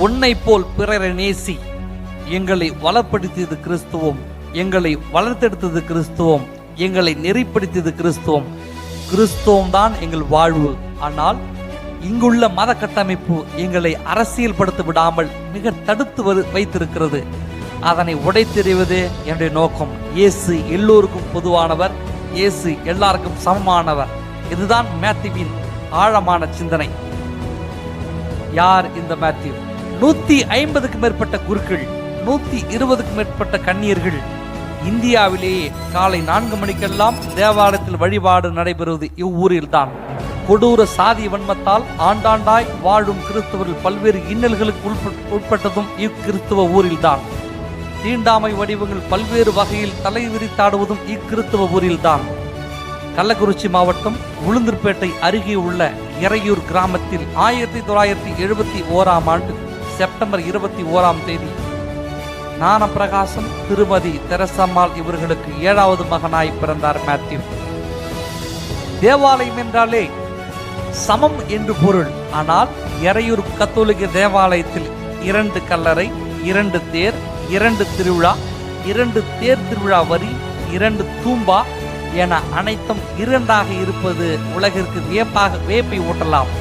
உன்னை போல் பிறரை நேசி. எங்களை வளப்படுத்தியது கிறிஸ்துவம், எங்களை வளர்த்தெடுத்தது கிறிஸ்துவம், எங்களை நெறிப்படுத்தியது கிறிஸ்துவம். கிறிஸ்துவம் தான் எங்கள் வாழ்வு. ஆனால் இங்குள்ள மத கட்டமைப்பு எங்களை அரசியல்படுத்த விடாமல் மிக தடுத்து வைத்திருக்கிறது. அதனை உடைத்தெறிவது என்னுடைய நோக்கம். இயேசு எல்லோருக்கும் பொதுவானவர், இயேசு எல்லாருக்கும் சமமானவர். இதுதான் மேத்யூவின் ஆழமான சிந்தனை. யார் இந்த மேத்யூ? 150க்கும் மேற்பட்ட குருக்கள், 120க்கும் மேற்பட்ட கன்னியர்கள். இந்தியாவிலேயே காலை 4 மணிக்கெல்லாம் தேவாலயத்தில் வழிபாடு நடைபெறுவது இவ்வூரில்தான். கொடூர சாதி வன்மத்தால் ஆண்டாண்டாய் வாழும் கிறிஸ்தவர்கள் பல்வேறு இன்னல்களுக்கு உட்பட்டதும் இக்கிறிஸ்துவ ஊரில்தான். தீண்டாமை வடிவங்கள் பல்வேறு வகையில் தலைவிரித்தாடுவதும் இக்கிறிஸ்துவ ஊரில்தான். கள்ளக்குறிச்சி மாவட்டம் உளுந்தூர்பேட்டை அருகே உள்ள எறையூர் கிராமத்தில் 1971ஆம் ஆண்டு செப்டம்பர் 21ஆம் தேதி ஞானப்பிரகாசம் திருமதி தெரசம்மாள் இவர்களுக்கு 7வது மகனாய் பிறந்தார் மேத்யூ. தேவாலயம் என்றாலே சமம் என்று பொருள். ஆனால் எறையூர் கத்தோலிக்க தேவாலயத்தில் 2 கல்லறை, 2 தேர், 2 திருவிழா, 2 தேர் திருவிழா வரி, 2 தூம்பா என அனைத்தும் 2ஆக இருப்பது உலகிற்கு வியப்பை ஊட்டலாம்.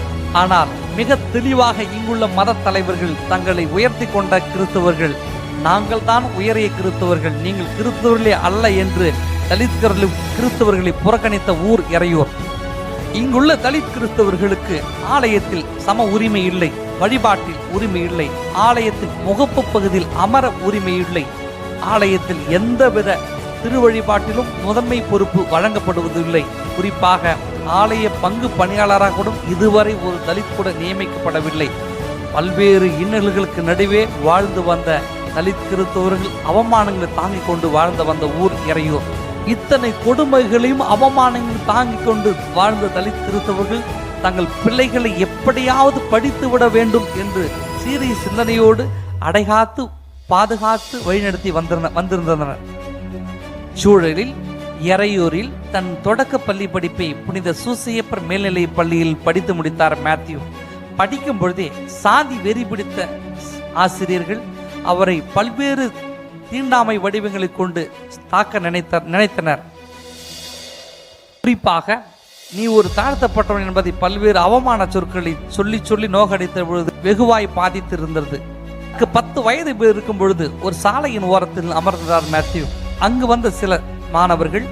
ஆனால் மிக தெளிவாக இங்குள்ள மத தலைவர்கள் தங்களை உயர்த்தி கொண்ட கிறிஸ்தவர்கள், நாங்கள் தான் உயரிய கிறிஸ்தவர்கள், நீங்கள் கிறிஸ்தவர்களே அல்ல என்று தலித் கிறிஸ்தவர்களை புறக்கணித்த ஊர் எறையூர். இங்குள்ள தலித் கிறிஸ்தவர்களுக்கு ஆலயத்தில் சம உரிமை இல்லை, வழிபாட்டில் உரிமை இல்லை, ஆலயத்தின் முகப்பு பகுதியில் அமர உரிமை இல்லை, ஆலயத்தில் எந்தவித திருவழிபாட்டிலும் முதன்மை பொறுப்பு வழங்கப்படுவதில்லை. குறிப்பாக ஆலய பங்கு பணியாளராக கூட இதுவரை ஒரு தலித் கூட நியமிக்கப்படவில்லை. பல்வேறு இன்னல்களுக்கு நடுவே வாழ்ந்து வந்த தலித் கிறிஸ்தவர்கள் அவமானங்களை தாங்கிக் கொண்டு வாழ்ந்து வந்த ஊர் எறையூர். இத்தனை கொடுமைகளையும் அவமானங்களையும் தாங்கிக் கொண்டு வாழ்ந்த தலித் கிறிஸ்தவர்கள் தங்கள் பிள்ளைகளை எப்படியாவது படித்து விட வேண்டும் என்று சீரிய சிந்தனையோடு அடைகாத்து பாதுகாத்து வழிநடத்தி வந்திருந்தனர். சூழலில் எறையூரில் தன் தொடக்க பள்ளி படிப்பை புனித சூசையப்பர் மேல்நிலை பள்ளியில் படித்து முடித்தார் மேத்யூ. படிக்கும் பொழுதே சாதி வெறி பிடித்த ஆசிரியர்கள் அவரை பல்வேறு தீண்டாமை வடிவங்களை கொண்டு தாக்க நினைத்தனர். குறிப்பாக நீ ஒரு தாழ்த்தப்பட்டவன் என்பதை பல்வேறு அவமான சொற்களை சொல்லி சொல்லி நோகடித்த பொழுது வெகுவாய் பாதித்திருந்தது. 10 வயது இருக்கும் பொழுது ஒரு சாலையின் ஓரத்தில் அமர்ந்தார் மேத்யூ. அங்கு வந்த சில மாணவர்கள்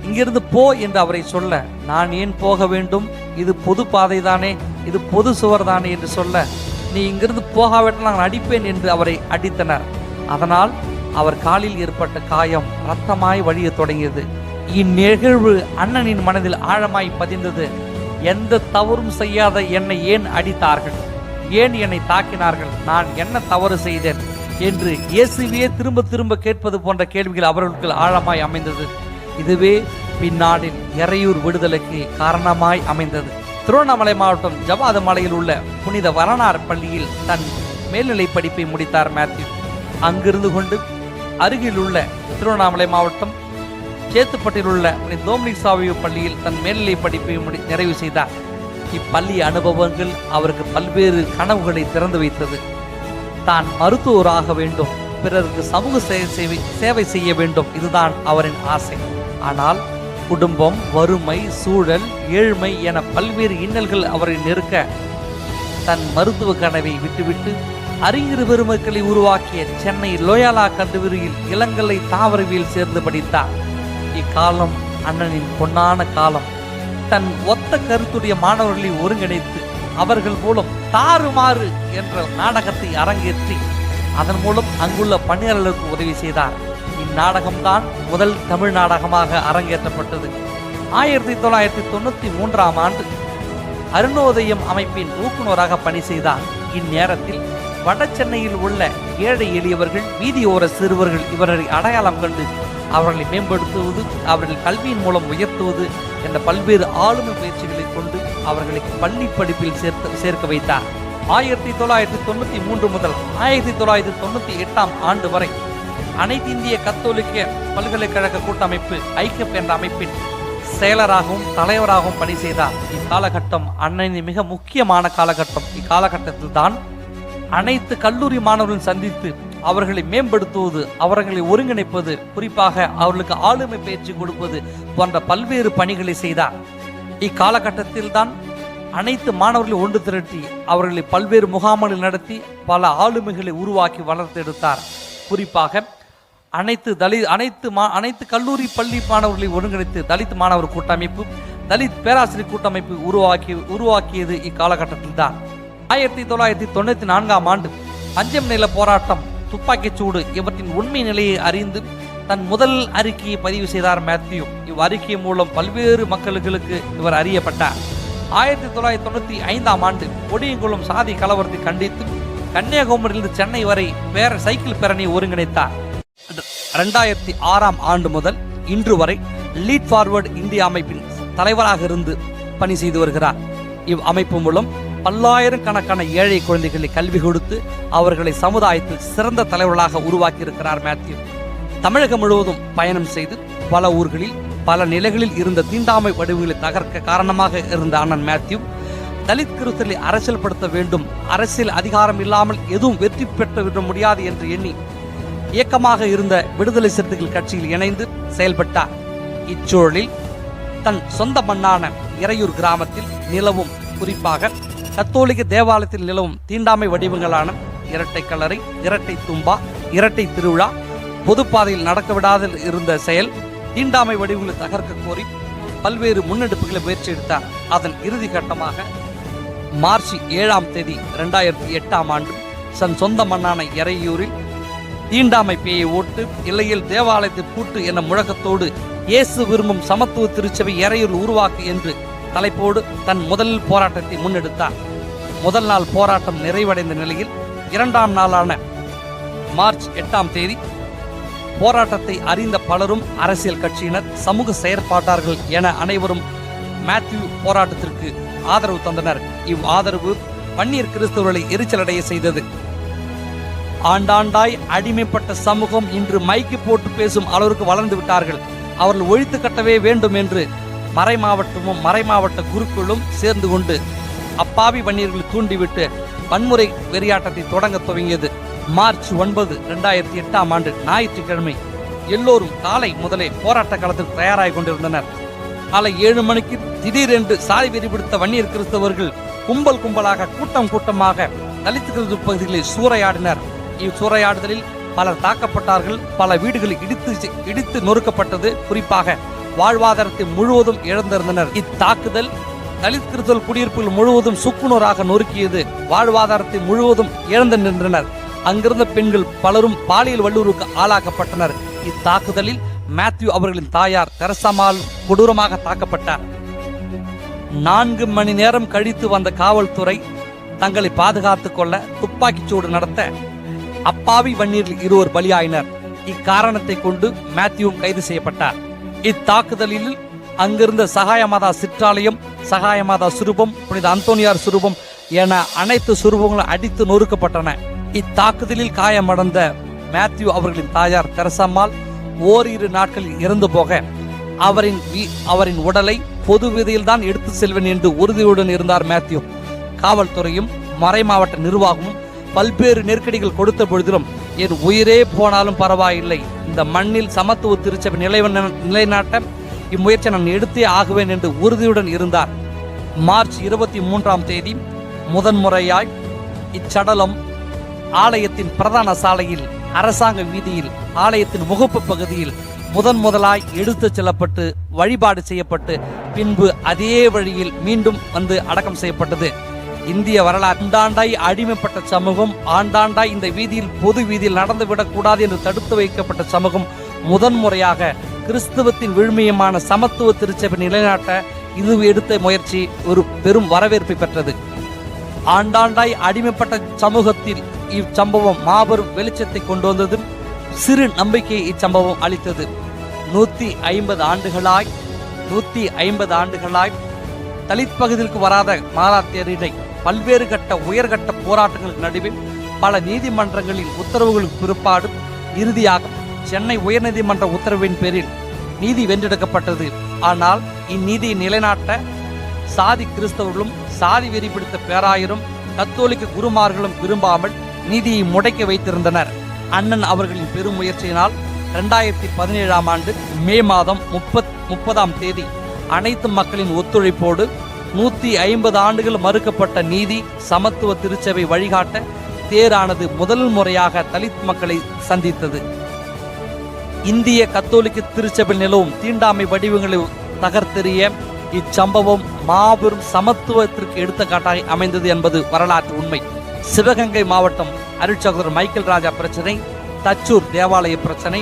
இங்கிருந்து போ என்று அவரை சொல்ல, நான் ஏன் போக வேண்டும், இது பொது பாதை தானே, இது பொது சுவர் தானே என்று சொல்ல, நீ இங்கிருந்து போகாவிட்டால் நான் அடிப்பேன் என்று அவரை அடித்தனர். அதனால் அவர் காலில் ஏற்பட்ட காயம் இரத்தமாய் வழிய தொடங்கியது. இந்நிகழ்வு அண்ணனின் மனதில் ஆழமாய் பதிந்தது. எந்த தவறும் செய்யாத என்னை ஏன் அடித்தார்கள், ஏன் என்னை தாக்கினார்கள், நான் என்ன தவறு செய்தேன் என்று இயேசுவையே திரும்ப திரும்ப கேட்பது போன்ற கேள்விகள் அவர்களுக்கு ஆழமாய் அமைந்தது. இதுவே பின்னாளில் எறையூர் விடுதலைக்கு காரணமாய் அமைந்தது. திருவண்ணாமலை மாவட்டம் ஜவாது மலையில் உள்ள புனித வரனார் பள்ளியில் தன் மேல்நிலை படிப்பை முடித்தார் மேத்யூ. அங்கிருந்து கொண்டு அருகில் உள்ள திருவண்ணாமலை மாவட்டம் சேத்துப்பட்டில் உள்ள புனித டோமினிக் சாவியோ பள்ளியில் தன் மேல்நிலை படிப்பை நிறைவு செய்தார். இப்பள்ளி அனுபவங்கள் அவருக்கு பல்வேறு கனவுகளை திறந்து வைத்தது. தான் மருத்துவராக வேண்டும், பிறருக்கு சமூக சேவை செய்ய வேண்டும், இதுதான் அவரின் ஆசை. ஆனால் குடும்பம், வறுமை, சூழல், ஏழ்மை என பல்வேறு இன்னல்கள் அவரை நெருக்க தன் மருத்துவ கனவை விட்டுவிட்டு அறிஞர் பெருமக்களை உருவாக்கிய சென்னை லோயாலா கல்லூரியில் இளங்கலை தாவரவியல் சேர்ந்து படித்தார். இக்காலம் அண்ணனின் பொன்னான காலம். தன் ஒத்த கருத்துடைய மாணவர்களை ஒருங்கிணைத்து அவர்கள் மூலம் தாறுமாறு என்ற நாடகத்தை அரங்கேற்றி அதன் மூலம் அங்குள்ள பணியாளர்களுக்கு உதவி செய்தார். இந்நாடகம்தான் முதல் தமிழ் நாடகமாக அரங்கேற்றப்பட்டது. 1993ஆம் ஆண்டு அருணோதயம் அமைப்பின் ஊக்குநராக பணி செய்தார். இந்நேரத்தில் வட சென்னையில் உள்ள ஏழை எளியவர்கள், வீதியோர சிறுவர்கள் இவரை அடையாளம் கண்டு அவர்களை மேம்படுத்துவது, அவர்கள் கல்வியின் மூலம் உயர்த்துவது என்ற பல்வேறு ஆளுமை முயற்சிகளை கொண்டு அவர்களை பள்ளி படிப்பில் சேர்க்க வைத்தார். 1993 முதல் 1998ஆம் ஆண்டு வரை அனைத்து இந்திய கத்தோலிக்க பல்கலைக்கழக கூட்டமைப்பு ஐக்கியம் என்ற அமைப்பின் செயலராகவும் தலைவராகவும் பணி செய்தார். இக்காலகட்டம் அண்ணனின் மிக முக்கியமான காலகட்டம். இக்காலகட்டத்தில் தான் அனைத்து கல்லூரி மாணவர்களும் சந்தித்து அவர்களை மேம்படுத்துவது, அவர்களை ஒருங்கிணைப்பது, குறிப்பாக அவர்களுக்கு ஆளுமை பயிற்சி கொடுப்பது போன்ற பல்வேறு பணிகளை செய்தார். இக்காலகட்டத்தில் தான் அனைத்து மாணவர்களை ஒன்று திரட்டி அவர்களை பல்வேறு முகாம்களில் நடத்தி பல ஆளுமைகளை உருவாக்கி வளர்த்தெடுத்தார். குறிப்பாக அனைத்து கல்லூரி பள்ளி மாணவர்களை ஒருங்கிணைத்து தலித் மாணவர் கூட்டமைப்பு, தலித் பேராசிரியர் கூட்டமைப்பு உருவாக்கியது இக்காலகட்டத்தில் தான். 1994ஆம் ஆண்டு பஞ்சம் நில போராட்டம், துப்பாக்கிச்சூடு இவற்றின் உண்மை நிலையை அறிந்து தன் முதல் அறிக்கையை பதிவு செய்தார் மேத்யூ. இவ்வறிக்கை மூலம் பல்வேறு மக்களுக்கு இவர் அறியப்பட்டார். 1995ஆம் ஆண்டு கொடியங்குளம் சாதி கலவரத்தை கண்டித்து கன்னியாகுமரியிலிருந்து சென்னை வரை சைக்கிள் பேரணி ஒருங்கிணைத்தார். 2006ஆம் ஆண்டு முதல் இன்று வரை லீட் ஃபார்வர்ட் இந்தியா அமைப்பின் தலைவராக இருந்து பணி செய்து வருகிறார். அமைப்பு மூலம் பல்லாயிரக்கணக்கான ஏழை குழந்தைகளை கல்வி கொடுத்து அவர்களை சமுதாயத்தில் சிறந்த தலைவர்களாக உருவாக்கி இருக்கிறார் மேத்யூ. தமிழகம் முழுவதும் பயணம் செய்து பல ஊர்களில் பல நிலைகளில் இருந்த தீண்டாமை வடிவுகளை தகர்க்க காரணமாக இருந்த அண்ணன் மேத்யூ தலித் கிறிஸ்தவர்களை அரசியல்படுத்த வேண்டும், அரசியல் அதிகாரம் இல்லாமல் எதுவும் வெற்றி பெற்று முடியாது என்று எண்ணி இயக்கமாக இருந்த விடுதலை சிறுத்தைகள் கட்சியில் இணைந்து செயல்பட்டார். இச்சூழலில் தன் சொந்த மண்ணான இறையூர் கிராமத்தில் நிலவும், குறிப்பாக கத்தோலிக்க தேவாலயத்தில் நிலவும் தீண்டாமை வடிவங்களான இரட்டை கல்லறை, இரட்டை தும்பா, இரட்டை திருவிழா, பொதுப்பாதையில் நடக்க விடாத இருந்த செயல், தீண்டாமை வடிவங்களை தகர்க்க கோரி பல்வேறு முன்னெடுப்புகளை முயற்சி எடுத்தார். அதன் இறுதி கட்டமாக மார்ச் 7ஆம் தேதி 2008ஆம் ஆண்டு தன் சொந்த மண்ணான இறையூரில் தீண்டாமை பேயை ஓட்டு, இல்லையில் தேவாலயத்தை பூட்டு என முழக்கத்தோடு இயேசு விரும்பும் சமத்துவ திருச்சபை இறையூர் உருவாக்கு என்று தலைப்போடு தன் முதல் போராட்டத்தை முன்னெடுத்தார். முதல் நாள் போராட்டம் நிறைவடைந்த நிலையில் 2ஆம் நாளான மார்ச் 8ஆம் தேதி போராட்டத்தை அறிந்த பலரும், அரசியல் கட்சியினர், சமூக செயற்பாட்டாளர்கள் என அனைவரும் மேத்யூ போராட்டத்திற்கு ஆதரவு தந்தனர். ஆதரவு வன்னியர் கிறிஸ்தவர்களை எரிச்சலடைய செய்தது. ஆண்டாண்டாய் அடிமைப்பட்ட சமூகம் இன்று மைக்கு போட்டு பேசும் அளவிற்கு வளர்ந்து விட்டார்கள். அவர்கள் ஒழித்து கட்டவே வேண்டும் என்று மறைமாவட்ட குருக்களும் சேர்ந்து கொண்டு அப்பாவி வன்னியர்களை தூண்டிவிட்டு வன்முறை வெறியாட்டத்தை தொடங்க துவங்கியது. மார்ச் 9, 2008ஆம் ஆண்டு ஞாயிற்றுக்கிழமை எல்லோரும் காலை முதலே போராட்ட களத்தில் தயாராகி கொண்டிருந்தனர். காலை 7 மணிக்கு திடீரென்று சாலை வெறி பிடித்த வன்னியர் கிறிஸ்தவர்கள் கும்பலாக கூட்டமாக தலித் கிறிஸ்துவ பகுதிகளில் சூறையாடினர். இச்சூறையாடுதலில் பலர் தாக்கப்பட்டார்கள். பல வீடுகள் இடித்து நொறுக்கப்பட்டது. குறிப்பாக வாழ்வாதாரத்தை முழுவதும் இழந்திருந்தனர். இத்தாக்குதல் தலித் கிறிஸ்தவ குடியிருப்புகள் முழுவதும் சுக்குநூறாக நொறுக்கியது. வாழ்வாதாரத்தை முழுவதும் இழந்து நின்றனர். அங்கிருந்த பெண்கள் பலரும் பாலியல் வல்லுறவுக்கு ஆளாக்கப்பட்டனர். இத்தாக்குதலில் மேத்யூ அவர்களின் தாயார் தெரசாமால் கொடூரமாக தாக்கப்பட்டார். 4 மணி நேரம் கழித்து வந்த காவல்துறை தங்களை பாதுகாத்துக் கொள்ள துப்பாக்கிச்சூடு நடத்த அப்பாவி வன்னியர்கள் 2 பலியாயினர். இக்காரணத்தை கொண்டு மேத்யூவும் கைது செய்யப்பட்டார். இத்தாக்குதலில் அங்கிருந்த சகாயமாதா சிற்றாலயம், சகாயமாதா சுரூபம், புனித அந்தோனியார் சுரூபம் என அனைத்து சுரூபங்களும் அடித்து நொறுக்கப்பட்டன. இத்தாக்குதலில் காயமடைந்த மேத்யூ அவர்களின் தாயார் தெரசாம்மாள் ஓரிரு நாட்களில் இறந்து போக அவரின் உடலை பொது வீதியில் தான் எடுத்து செல்வேன் என்று உறுதியுடன் இருந்தார் மேத்யூ. காவல்துறையும் மறைமாவட்ட நிர்வாகமும் பல்வேறு நெருக்கடிகள் கொடுத்த பொழுதிலும் என் உயிரே போனாலும் பரவாயில்லை, இந்த மண்ணில் சமத்துவ திருச்சபை நிலைநாட்ட இம்முயற்சி நான் எடுத்தே ஆகுவேன் என்று உறுதியுடன் இருந்தார். மார்ச் 23ஆம் தேதி முதன்முறையாய் இச்சடலம் ஆலயத்தின் பிரதான சாலையில், அரசாங்க வீதியில், ஆலயத்தின் முகப்பு பகுதியில் முதலாய் எடுத்துச் செல்லப்பட்டு வழிபாடு செய்யப்பட்டு பின்பு அதே வழியில் மீண்டும் வந்து அடக்கம் செய்யப்பட்டது. இந்திய வரலாறு ஆண்டாண்டாய் அடிமைப்பட்ட சமூகம், ஆண்டாண்டாய் இந்த வீதியில் பொது வீதியில் நடந்துவிடக்கூடாது என்று தடுத்து வைக்கப்பட்ட சமூகம் முதன்முறையாக கிறிஸ்தவத்தின் விழுமியமான சமத்துவ திருச்சபை நிலைநாட்ட இது எடுத்த முயற்சி ஒரு பெரும் வரவேற்பை பெற்றது. ஆண்டாண்டாய் அடிமைப்பட்ட சமூகத்தில் இச்சம்பவம் மாபெரும் வெளிச்சத்தை கொண்டு வந்தது. சிறு நம்பிக்கையை இச்சம்பவம் அளித்தது. 150 ஆண்டுகளாய் தலித் பகுதிக்கு வராத மாராத்தியரிடை பல்வேறு கட்ட உயர்கட்ட போராட்டங்களுக்கு நடுவே பல நீதிமன்றங்களின் உத்தரவுகளுக்கு பிற்பாடு இறுதியாக சென்னை உயர்நீதிமன்ற உத்தரவின் பேரில் நீதி வென்றெடுக்கப்பட்டது. ஆனால் இந்நீதியை நிலைநாட்ட சாதி கிறிஸ்தவர்களும் சாதி வெறி பிடித்த பேராயரும் கத்தோலிக்க குருமார்களும் விரும்பாமல் நீதியை முடக்கி வைத்திருந்தனர். அண்ணன் அவர்களின் பெரும் முயற்சியினால் 2017 ஆண்டு மே மாதம் 30 அனைத்து மக்களின் ஒத்துழைப்போடு 150 ஆண்டுகள் மறுக்கப்பட்ட நீதி சமத்துவ திருச்சபை வழிகாட்ட தேரானது முதல் முறையாக தலித் மக்களை சந்தித்தது. இந்திய கத்தோலிக்க திருச்சபை நிலவும் தீண்டாமை வடிவங்களை தகர்த்தெறிய இச்சம்பவம் மாபெரும் சமத்துவத்திற்கு எடுத்துக்காட்டாக அமைந்தது என்பது வரலாற்று உண்மை. சிவகங்கை மாவட்டம் அருட்சகோதரர் மைக்கேல் ராஜா பிரச்சனை, தச்சூர் தேவாலய பிரச்சனை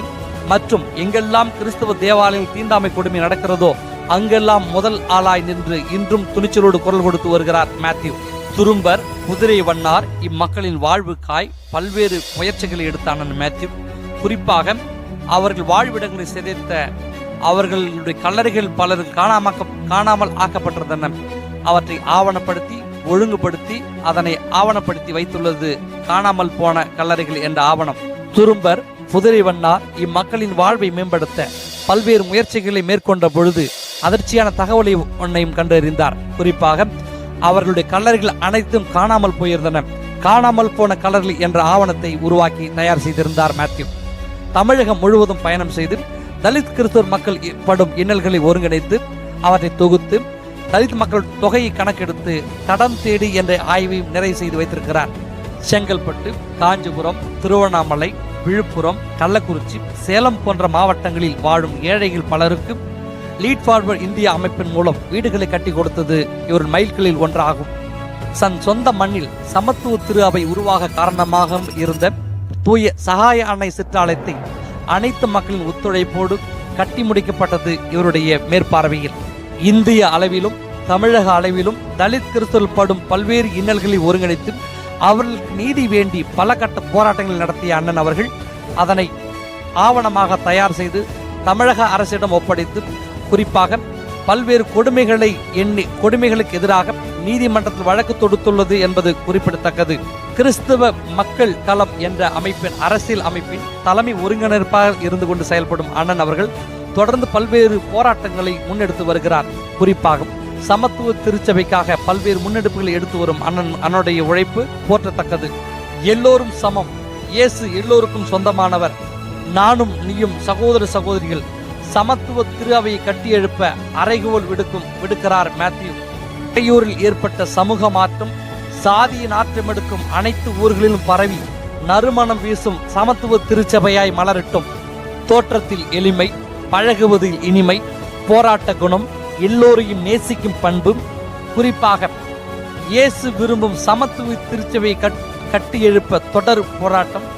மற்றும் எங்கெல்லாம் கிறிஸ்தவ தேவாலயம் தீண்டாமை கொடுமை நடக்கிறதோ அங்கெல்லாம் முதல் ஆளாய் நின்று இன்றும் துணிச்சலோடு குரல் கொடுத்து வருகிறார் மேத்யூ. துரும்பர், குதிரை வண்ணார் இம்மக்களின் வாழ்வுக்காய் பல்வேறு முயற்சிகளை எடுத்த அண்ணன் மேத்யூ குறிப்பாக அவர்கள் வாழ்விடங்களை சிதைத்த அவர்களுடைய கல்லறைகள் பலருக்கு காணாமல் ஆக்கப்பட்டிருந்தன. அவற்றை ஆவணப்படுத்தி ஒழுங்குபடுத்தி அதனை ஆவணப்படுத்தி வைத்துள்ளது காணாமல் போன கல்லறைகள் என்ற ஆவணம். துரும்பர், குதிரை வண்ணார் இம்மக்களின் வாழ்வை மேம்படுத்த பல்வேறு முயற்சிகளை மேற்கொண்ட பொழுது அதிர்ச்சியான தகவலை ஒன்றையும் கண்டறிந்தார். குறிப்பாக அவர்களுடைய கல்லறைகள் அனைத்தும் காணாமல் போயிருந்தன. காணாமல் போன கல்லறைகள் என்ற ஆவணத்தை உருவாக்கி தயார் செய்திருந்தார் மேத்யூ. தமிழகம் முழுவதும் பயணம் செய்து தலித் கிறிஸ்தவ மக்கள் படும் இன்னல்களை ஒருங்கிணைத்து அவற்றை தொகுத்து தலித் மக்கள் தொகையை கணக்கெடுத்து தடம் தேடி என்ற ஆய்வையும் நிறைவு செய்து வைத்திருக்கிறார். செங்கல்பட்டு, காஞ்சிபுரம், திருவண்ணாமலை, விழுப்புரம், கள்ளக்குறிச்சி, சேலம் போன்ற மாவட்டங்களில் வாழும் ஏழைகள் பலருக்கு லீட் ஃபார்வர்ட் இந்தியா அமைப்பின் மூலம் வீடுகளை கட்டி கொடுத்தது இவர் மைல்களில் ஒன்றாகும். தன் சொந்த மண்ணில் சமத்துவ திரு அவை உருவாக காரணமாக இருந்த தூய சகாய அன்னை சிற்றாலயத்தை அனைத்து மக்களின் ஒத்துழைப்போடு கட்டி முடிக்கப்பட்டது இவருடைய மேற்பார்வையில். இந்திய அளவிலும் தமிழக அளவிலும் தலித் கிறிஸ்தவர்கள் படும் பல்வேறு இன்னல்களை ஒருங்கிணைத்து அவர்களுக்கு நீதி வேண்டி பல கட்ட போராட்டங்கள் நடத்திய அண்ணன் அவர்கள் அதனை ஆவணமாக தயார் செய்து தமிழக அரசிடம் ஒப்படைத்து குறிப்பாக பல்வேறு கொடுமைகளுக்கு எதிராக நீதிமன்றத்தில் வழக்கு தொடுத்துள்ளது என்பது குறிப்பிடத்தக்கது. கிறிஸ்தவ மக்கள் களம் என்ற அமைப்பின் அரசியல் அமைப்பின் தலைமை ஒருங்கிணைப்பாக இருந்து கொண்டு செயல்படும் அண்ணன் அவர்கள் தொடர்ந்து பல்வேறு போராட்டங்களை முன்னெடுத்து வருகிறார். குறிப்பாக சமத்துவ திருச்சபைக்காக பல்வேறு முன்னெடுப்புகளை எடுத்து வரும் அண்ணனுடைய உழைப்பு போற்றத்தக்கது. எல்லோரும் சமம், இயேசு எல்லோருக்கும் சொந்தமானவர், நானும் நீயும் சகோதர சகோதரிகள், சமத்துவ திரு அவையை கட்டியெழுப்ப அறைகோல் விடுக்கிறார் மேத்யூ. இடையூரில் ஏற்பட்ட சமூக மாற்றம் சாதியை நாற்றமெடுக்கும் அனைத்து ஊர்களிலும் பரவி நறுமணம் வீசும் சமத்துவ திருச்சபையாய் மலரட்டும். தோற்றத்தில் எளிமை, பழகுவதில் இனிமை, போராட்ட குணம், எல்லோரையும் நேசிக்கும் பண்பு, குறிப்பாக இயேசு விரும்பும் சமத்துவ திருச்சபையை கட்டி எழுப்ப தொடர் போராட்டம்,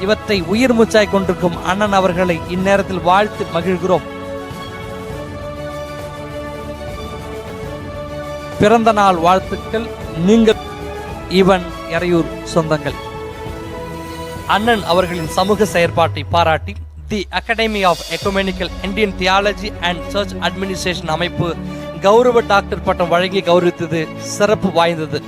இவற்றை உயிர் மூச்சாய் கொண்டிருக்கும் அண்ணன் அவர்களை இந்நேரத்தில் வாழ்த்து மகிழ்கிறோம். பிறந்த நாள் வாழ்த்துக்கள். நீங்கள் இவன் எறையூர் சொந்தங்கள். அண்ணன் அவர்களின் சமூக செயற்பாட்டை பாராட்டி the academy of ecumenical Indian theology and church administration அமைப்பு கௌரவ டாக்டர் பட்டம் வழங்கி கௌரவித்தது சிறப்பு வாய்ந்தது.